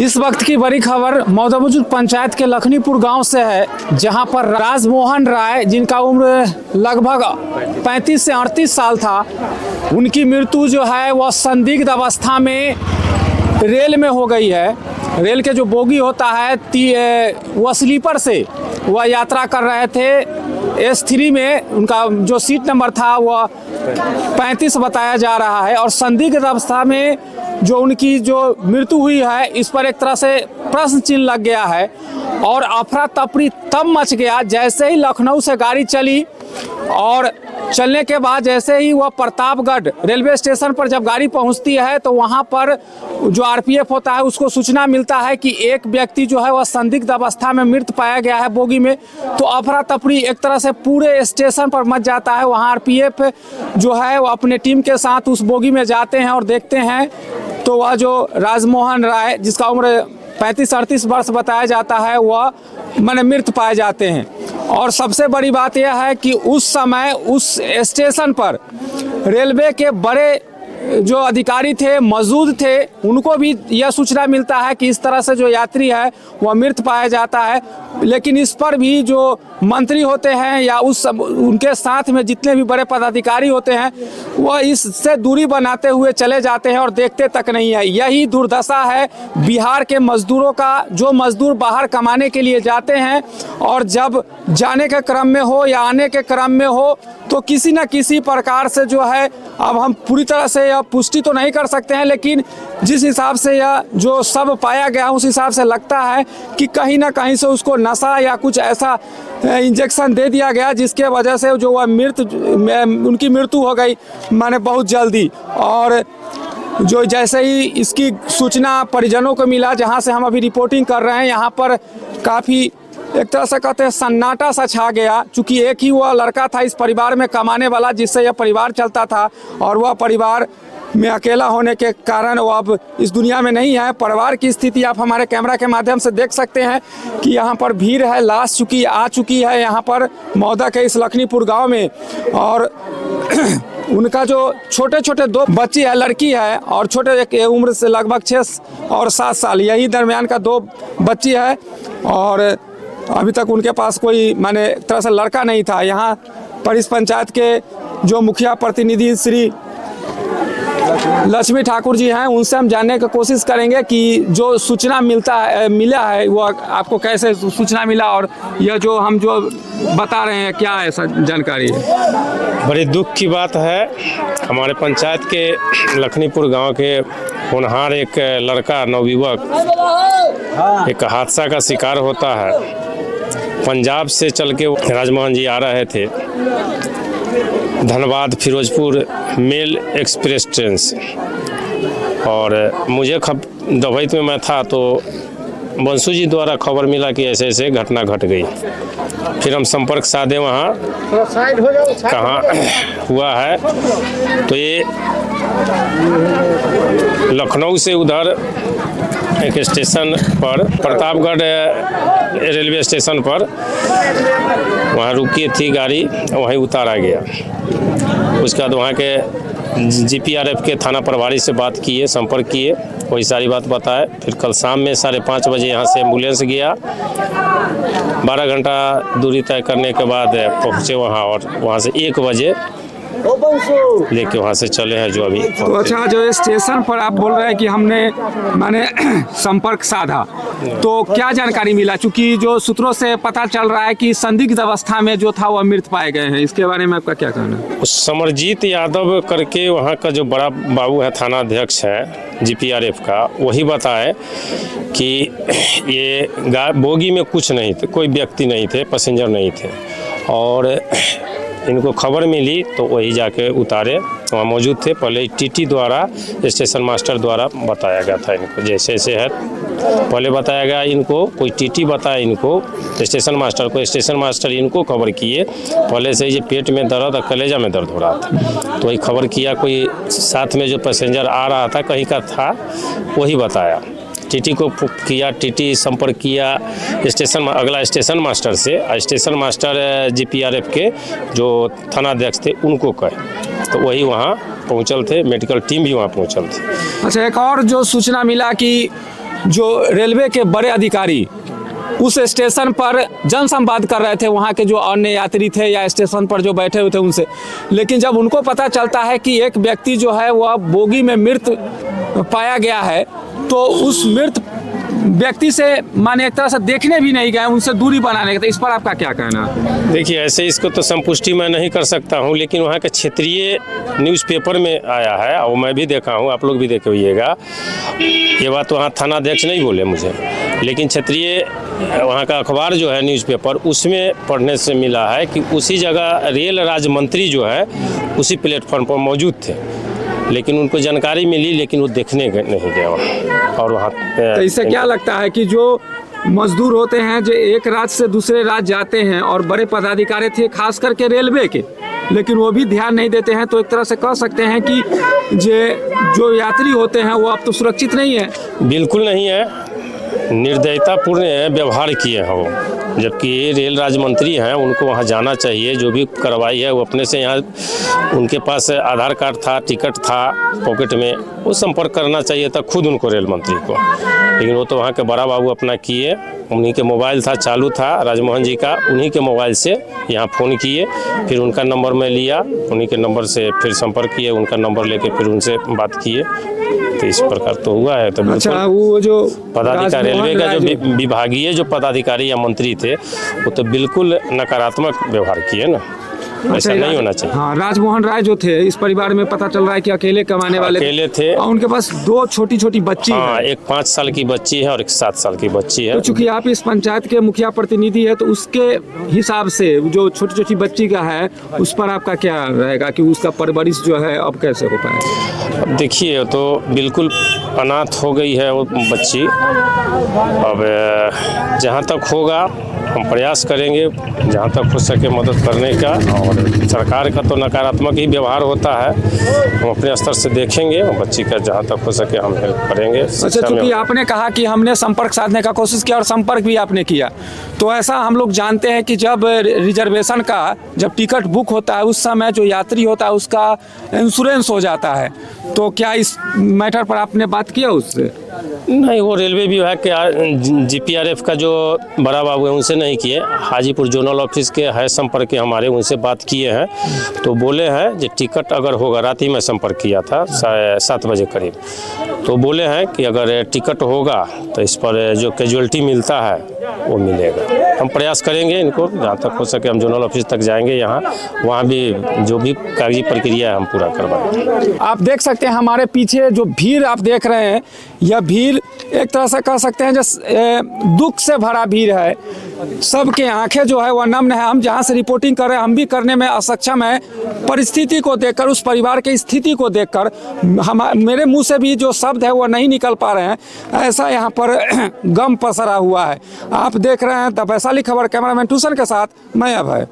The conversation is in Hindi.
इस वक्त की बड़ी खबर मौदाबुजुर्ग पंचायत के लखनीपुर गांव से है, जहां पर राजमोहन राय, जिनका उम्र लगभग 35 से 38 साल था, उनकी मृत्यु जो है वह संदिग्ध अवस्था में रेल में हो गई है। रेल के जो बोगी होता है वह स्लीपर से वह यात्रा कर रहे थे S3 में, उनका जो सीट नंबर था वह 35 बताया जा रहा है। और संदिग्ध अवस्था में जो उनकी जो मृत्यु हुई है, इस पर एक तरह से प्रश्न चिन्ह लग गया है। और अफरा तफरी तब मच गया जैसे ही लखनऊ से गाड़ी चली, और चलने के बाद जैसे ही वह प्रतापगढ़ रेलवे स्टेशन पर जब गाड़ी पहुंचती है, तो वहां पर जो RPF होता है उसको सूचना मिलता है कि एक व्यक्ति जो है वह संदिग्ध अवस्था में मृत पाया गया है बोगी में। तो अफरा तफरी एक तरह से पूरे स्टेशन पर मच जाता है। वहां RPF जो है वो अपने टीम के साथ उस बोगी में जाते हैं और देखते हैं तो वह जो राजमोहन राय, जिसका उम्र 35-38 वर्ष बताया जाता है, वह मृत पाए जाते हैं। और सबसे बड़ी बात यह है कि उस समय उस स्टेशन पर रेलवे के बड़े जो अधिकारी थे, मौजूद थे, उनको भी यह सूचना मिलता है कि इस तरह से जो यात्री है वह मृत पाया जाता है। लेकिन इस पर भी जो मंत्री होते हैं या उनके साथ में जितने भी बड़े पदाधिकारी होते हैं, वह इससे दूरी बनाते हुए चले जाते हैं और देखते तक नहीं है। यही दुर्दशा है बिहार के मजदूरों का, जो मजदूर बाहर कमाने के लिए जाते हैं और जब जाने के क्रम में हो या आने के क्रम में हो, तो किसी न किसी प्रकार से जो है, अब हम पूरी तरह से यह पुष्टि तो नहीं कर सकते हैं, लेकिन जिस हिसाब से यह जो सब पाया गया उस हिसाब से लगता है कि कहीं ना कहीं से उसको नशा या कुछ ऐसा इंजेक्शन दे दिया गया, जिसके वजह से जो वह उनकी मृत्यु हो गई माने बहुत जल्दी। और जो जैसे ही इसकी सूचना परिजनों को मिला, जहां से हम अभी रिपोर्टिंग कर रहे हैं, यहाँ पर काफ़ी एक तरह से कहते हैं सन्नाटा सा छा गया। चूँकि एक ही वह लड़का था इस परिवार में कमाने वाला, जिससे यह परिवार चलता था, और वह परिवार में अकेला होने के कारण वो अब इस दुनिया में नहीं है। परिवार की स्थिति आप हमारे कैमरा के माध्यम से देख सकते हैं कि यहाँ पर भीड़ है, लाश आ चुकी है यहाँ पर मौदा के इस लखनीपुर गांव में। और उनका जो छोटे छोटे 2 बच्ची है, लड़की है, और छोटे एक उम्र से लगभग 6 और 7 साल, यही दरमियान का 2 बच्ची है। और अभी तक उनके पास कोई माने तरह से लड़का नहीं था। यहाँ पर इस पंचायत के जो मुखिया प्रतिनिधि श्री लक्ष्मी ठाकुर जी हैं, उनसे हम जानने की कोशिश करेंगे कि जो सूचना मिला है वो आपको कैसे सूचना मिला, और यह जो हम जो बता रहे हैं क्या ऐसा जानकारी है। बड़ी दुख की बात है, हमारे पंचायत के लखनीपुर गांव के होनहार एक लड़का नवयुवक एक हादसा का शिकार होता है। पंजाब से चल के राजमोहन जी आ रहे थे Dhanbad Firozpur mail express train से, और मुझे दवैत में मैं था तो बंसू जी द्वारा खबर मिला कि ऐसे ऐसे घटना घट गई। फिर हम संपर्क साधे वहाँ कहाँ हुआ है, तो ये लखनऊ से उधर एक स्टेशन पर प्रतापगढ़ रेलवे स्टेशन पर वहाँ रुकी थी गाड़ी, वहीं उतारा गया। उसके बाद वहाँ के GPRF के थाना प्रभारी से बात किए, संपर्क किए, वही सारी बात बताए। फिर कल शाम में 5:30 बजे यहाँ से एम्बुलेंस गया, 12 घंटा दूरी तय करने के बाद पहुँचे वहाँ, और वहाँ से 1 बजे लेके वहाँ से चले हैं जो अभी। तो अच्छा, जो स्टेशन पर आप बोल रहे हैं कि हमने माने संपर्क साधा, तो क्या जानकारी मिला? चूँकि जो सूत्रों से पता चल रहा है कि संदिग्ध अवस्था में जो था वह मृत पाए गए हैं, इसके बारे में आपका क्या कहना है? समरजीत यादव करके वहाँ का जो बड़ा बाबू है, थाना अध्यक्ष है GPRF का, वही बताए कि ये बोगी में कुछ नहीं थे, कोई व्यक्ति नहीं थे, पैसेंजर नहीं थे, और इनको खबर मिली तो वही जाके उतारे, वहाँ मौजूद थे। पहले TT द्वारा, स्टेशन मास्टर द्वारा बताया गया था इनको, जैसे ऐसे है पहले बताया गया इनको, कोई TT बताया इनको स्टेशन मास्टर को, स्टेशन मास्टर इनको खबर किए। पहले से ये पेट में दर्द और कलेजा में दर्द हो रहा था, तो वही खबर किया, कोई साथ में जो पैसेंजर आ रहा था कहीं का था, वही बताया। TT को किया, TT संपर्क किया अगला स्टेशन मास्टर से, स्टेशन मास्टर GPRF के जो थानाध्यक्ष थे उनको कहे, तो वही वहाँ पहुँचल थे, मेडिकल टीम भी वहाँ पहुँचल थे। अच्छा, एक और जो सूचना मिला कि जो रेलवे के बड़े अधिकारी उस स्टेशन पर जनसंवाद कर रहे थे, वहाँ के जो अन्य यात्री थे या स्टेशन पर जो बैठे हुए थे उनसे। लेकिन जब उनको पता चलता है कि एक व्यक्ति जो है वह बोगी में मृत पाया गया है, तो उस मृत व्यक्ति से माने एक तरह से देखने भी नहीं गए, उनसे दूरी बनाने का। इस पर आपका क्या कहना है? देखिए, ऐसे इसको तो संपुष्टि मैं नहीं कर सकता हूँ, लेकिन वहाँ के क्षेत्रीय न्यूज़पेपर में आया है और मैं भी देखा हूँ, आप लोग भी देखे होइएगा। ये बात वहाँ थानाध्यक्ष नहीं बोले मुझे, लेकिन क्षेत्रीय वहाँ का अखबार जो है न्यूज़पेपर, उसमें पढ़ने से मिला है कि उसी जगह रेल राज्य मंत्री जो है उसी प्लेटफॉर्म पर मौजूद थे, लेकिन उनको जानकारी मिली, लेकिन वो देखने नहीं गए वहाँ। और वहाँ तो इससे क्या लगता है कि जो मजदूर होते हैं जो एक राज्य से दूसरे राज्य जाते हैं और बड़े पदाधिकारी थे खास करके रेलवे के, लेकिन वो भी ध्यान नहीं देते हैं, तो एक तरह से कह सकते हैं कि जो यात्री होते हैं वो अब तो सुरक्षित नहीं है? बिल्कुल नहीं है, निर्दयतापूर्ण व्यवहार किए हैं वो, जबकि रेल राज्य मंत्री हैं, उनको वहाँ जाना चाहिए। जो भी कार्रवाई है वो अपने से, यहाँ उनके पास आधार कार्ड था, टिकट था पॉकेट में, वो संपर्क करना चाहिए था खुद उनको, रेल मंत्री को। लेकिन वो तो वहाँ के बड़ा बाबू अपना किए, उन्हीं के मोबाइल था चालू था राजमोहन जी का, उन्हीं के मोबाइल से यहाँ फ़ोन किए, फिर उनका नंबर मैं लिया, उन्हीं के नंबर से फिर संपर्क किए, उनका नंबर लेके फिर उनसे बात किए। तो इस प्रकार तो हुआ है। तो अच्छा, वो जो पदाधिकारी रेलवे का जो विभागीय जो पदाधिकारी या मंत्री थे, वो तो बिल्कुल नकारात्मक व्यवहार किए ना, ऐसा नहीं होना चाहिए। हाँ, राजमोहन राय जो थे, इस परिवार में पता चल रहा है कि अकेले कमाने वाले अकेले थे और उनके पास 2 छोटी छोटी बच्ची हाँ, है। एक 5 साल की बच्ची है और एक 7 साल की बच्ची है। तो चूंकि आप इस पंचायत के मुखिया प्रतिनिधि है, तो उसके हिसाब से जो छोटी छोटी बच्ची का है, उस पर आपका क्या रहेगा कि उसका परवरिश जो है अब कैसे हो पाएगा? अब देखिए, तो बिल्कुल अनाथ हो गई है वो बच्ची। अब जहाँ तक होगा हम प्रयास करेंगे, जहाँ तक हो सके मदद करने का। और सरकार का तो नकारात्मक ही व्यवहार होता है, हम अपने स्तर से देखेंगे और बच्ची का जहाँ तक हो सके हम हेल्प करेंगे। अच्छा, चूंकि आपने कहा कि हमने संपर्क साधने का कोशिश किया और संपर्क भी आपने किया, तो ऐसा हम लोग जानते हैं कि जब रिजर्वेशन का जब टिकट बुक होता है, उस समय जो यात्री होता है उसका इंश्योरेंस हो जाता है। तो क्या इस मैटर पर आपने बात किया उससे? नहीं, वो रेलवे विभाग के जीपीआरएफ का जो बड़ा बाबू है उनसे नहीं किए, हाजीपुर जोनल ऑफिस के है संपर्क के हमारे, उनसे बात किए हैं। तो बोले हैं कि टिकट अगर होगा, रात ही में संपर्क किया था 7 बजे करीब, तो बोले हैं कि अगर टिकट होगा तो इस पर जो कैजुअलिटी मिलता है वो मिलेगा। हम प्रयास करेंगे, इनको जहाँ तक हो सके हम जोनल ऑफिस तक जाएंगे, वहाँ भी जो भी कागजी प्रक्रिया है हम पूरा करवाएंगे। आप देख सकते हैं हमारे पीछे जो भीड़ आप देख रहे हैं, यह भीड़ एक तरह से कह सकते हैं जो दुख से भरा भीड़ है। सबके आंखें जो है वह नम्न है। हम जहाँ से रिपोर्टिंग कर रहे हैं, हम भी करने में असक्षम है। परिस्थिति को देखकर, उस परिवार की स्थिति को देखकर मेरे मुंह से भी जो शब्द है वह नहीं निकल पा रहे हैं, ऐसा यहाँ पर गम पसरा हुआ है। आप देख रहे हैं द वैशाली खबर, कैमरामैन टूसन के साथ मैं अभय।